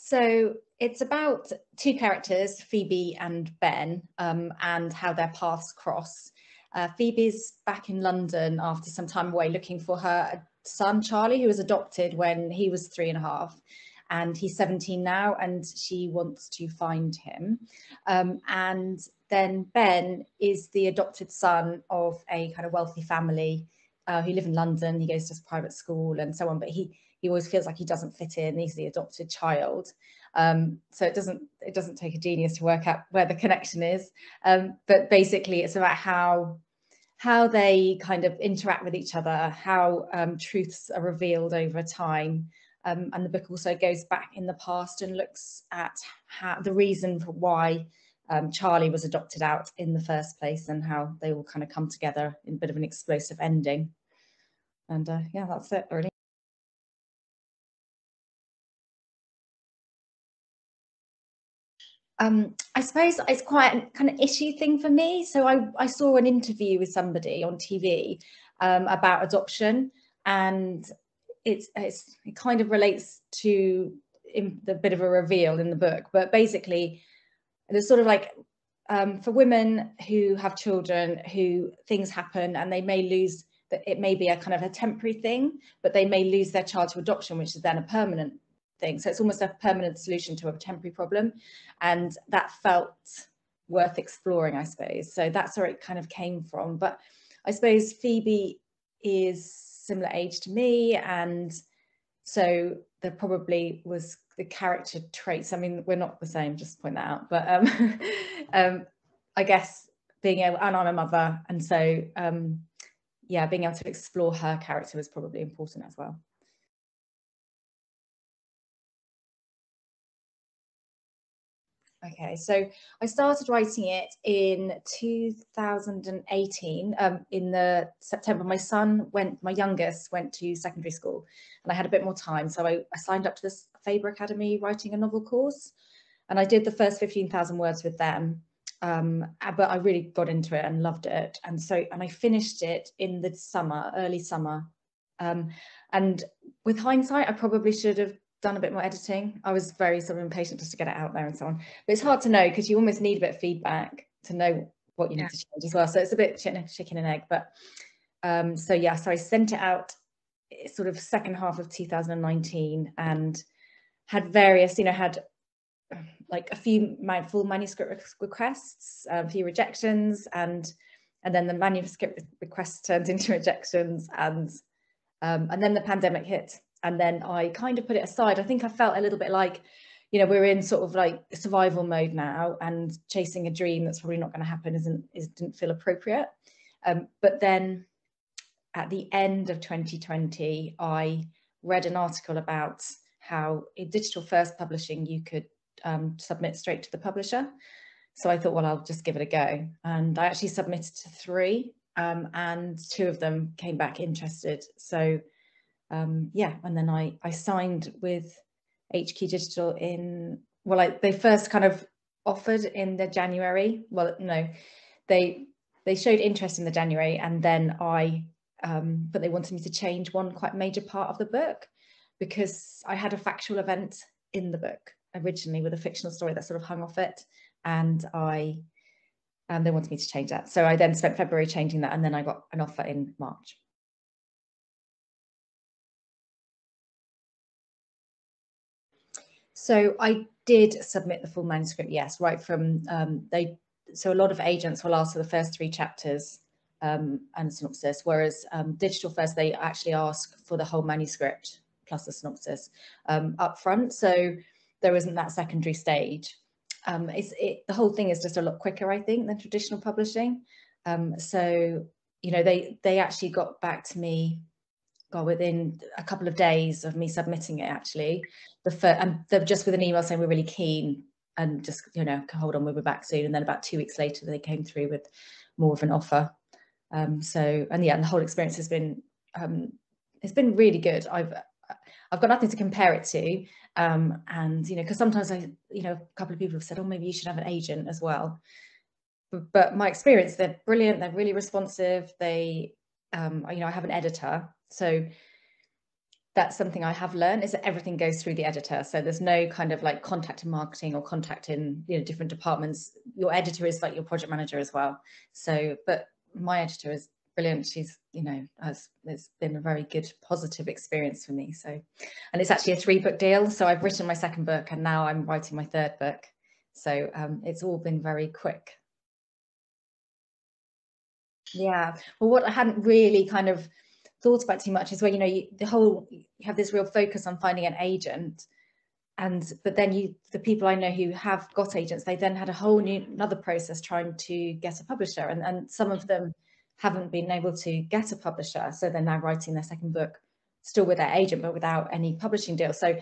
So it's about two characters, Phoebe and Ben, and how their paths cross. Phoebe's back in London after some time away looking for her son, Charlie, who was adopted when he was 3.5. And he's 17 now, and she wants to find him. And then Ben is the adopted son of a kind of wealthy family who live in London. He goes to private school and so on, but he always feels like he doesn't fit in. He's the adopted child. So it doesn't take a genius to work out where the connection is. But basically it's about how they kind of interact with each other, how truths are revealed over time. And the book also goes back in the past and looks at how the reason for why Charlie was adopted out in the first place and how they all kind of come together in a bit of an explosive ending. And yeah, that's it really. I suppose it's quite a kind of issue thing for me. So I saw an interview with somebody on TV about adoption, and it kind of relates to the bit of a reveal in the book. But basically, there's sort of like for women who have children, who things happen and they may lose. That it may be a kind of a temporary thing, but they may lose their child to adoption, which is then a permanent thing. So it's almost a permanent solution to a temporary problem, and that felt worth exploring, I suppose. So that's where it kind of came from. But I suppose Phoebe is similar age to me, and so there probably was the character traits. I mean, we're not the same, just to point that out, but I guess being able, and I'm a mother, and so yeah, being able to explore her character was probably important as well. Okay, so I started writing it in 2018. In the September, my youngest went to secondary school, and I had a bit more time, so I signed up to this Faber Academy writing a novel course, and I did the first 15,000 words with them. But I really got into it and loved it, and I finished it in the summer, early summer. And with hindsight, I probably should have done a bit more editing. I was very sort of impatient just to get it out there and so on. But it's hard to know because you almost need a bit of feedback to know what you need to change as well. So it's a bit chicken and egg. But so yeah, so I sent it out sort of second half of 2019 and had various, had like a few full manuscript requests, a few rejections, and then the manuscript requests turned into rejections, and then the pandemic hit, and then I kind of put it aside. I think I felt a little bit like, we're in sort of like survival mode now, and chasing a dream that's probably not going to happen didn't feel appropriate. But then at the end of 2020, I read an article about how in digital first publishing you could submit straight to the publisher. So I thought, well, I'll just give it a go. And I actually submitted to 3, and 2 of them came back interested. So yeah, and then I signed with HQ Digital they first kind of offered in the January. Well, no, they showed interest in the January, and then but they wanted me to change one quite major part of the book, because I had a factual event in the book originally with a fictional story that sort of hung off it, and they wanted me to change that. So I then spent February changing that, and then I got an offer in March. So I did submit the full manuscript, yes, right from so a lot of agents will ask for the first 3 chapters and synopsis, whereas digital first, they actually ask for the whole manuscript plus the synopsis up front. So there isn't that secondary stage. The whole thing is just a lot quicker, I think, than traditional publishing. So, they actually got back to me within a couple of days of me submitting it, actually. And they're just with an email saying we're really keen, and just, hold on, we'll be back soon. And then about 2 weeks later, they came through with more of an offer. And yeah, and the whole experience has been, it's been really good. I've got nothing to compare it to. And, because sometimes a couple of people have said, oh, maybe you should have an agent as well. But my experience, they're brilliant. They're really responsive. I have an editor. So that's something I have learned, is that everything goes through the editor. So there's no kind of like contact in marketing or contact in, you know, different departments. Your editor is like your project manager as well. So, but my editor is brilliant. She's, you know, it's been a very good positive experience for me. So, and it's actually a 3-book deal. So I've written my 2nd book and now I'm writing my 3rd book. So it's all been very quick. Yeah. Well, what I hadn't really kind of thought about too much is where, you know, you have this real focus on finding an agent, but then the people I know who have got agents, they then had a whole another process trying to get a publisher, and some of them haven't been able to get a publisher, so they're now writing their 2nd book still with their agent but without any publishing deal. So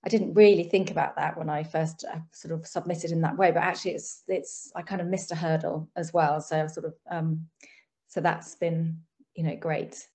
I didn't really think about that when I first sort of submitted in that way, but actually it's I kind of missed a hurdle as well. So sort of so that's been, you know, great.